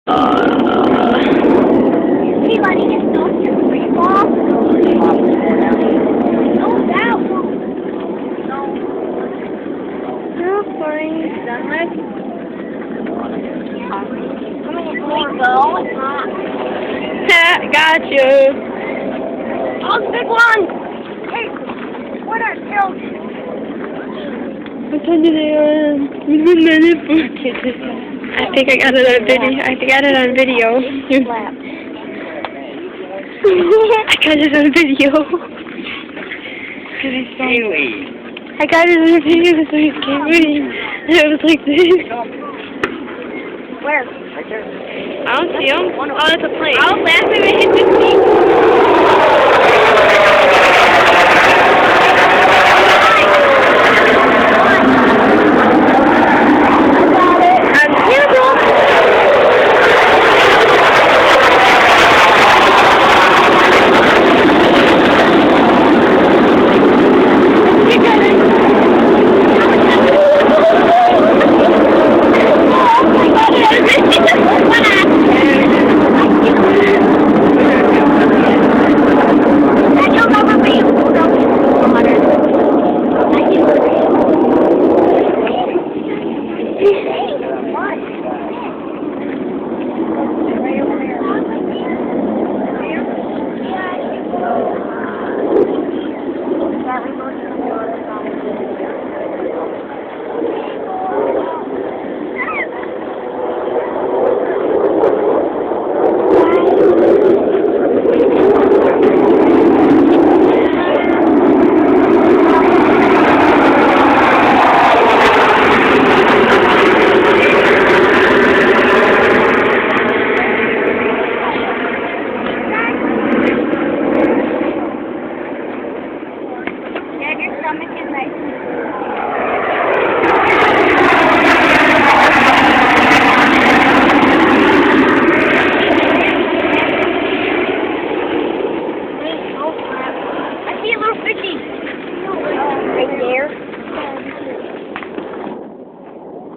Everybody gets no free ball. No doubt. No. You're fine. Done with? How many more? Go. Got you. Oh, the big one. Hey, what are those? I told you they are. I think I got it on video. I got it on video. I got it on video. I got it on video so he came reading. And it was like this. Where? Right there. I don't see him. Oh, that's a plane. I was laughing when it hit the seat.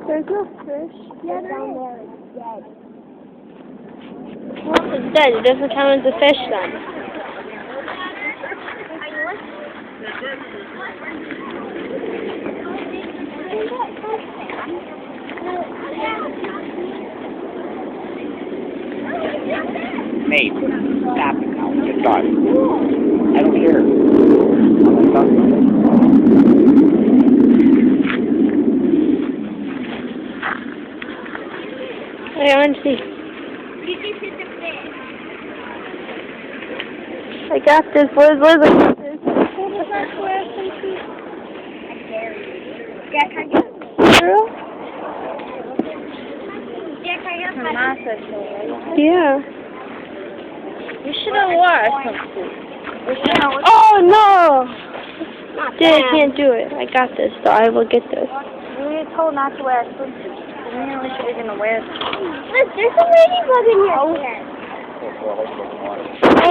There's no fish. Yeah, down there is dead. Well, if it's dead, it doesn't count as a fish then. Mate, stop it now. Just start. I don't care. I want to see. I got this. What is it? Jack, I got Girl? Jack, I got Yeah. You should have watched. Oh no! I can't do it. I got this, so I will get this. We were told not to wear swimsuits. We really should have gonna wear them. Look, there's a ladybug in here. Hold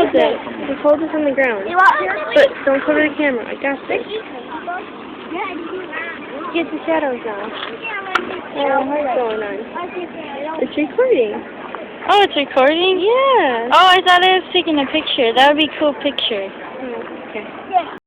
it. Just hold this on the ground. You want here? But don't cover the camera. I got this. Yeah, Get the shadows now. Oh, what's going on? It's recording. Oh, it's recording? Yeah. Oh, I thought I was taking a picture. That would be a cool picture. Okay. Yeah.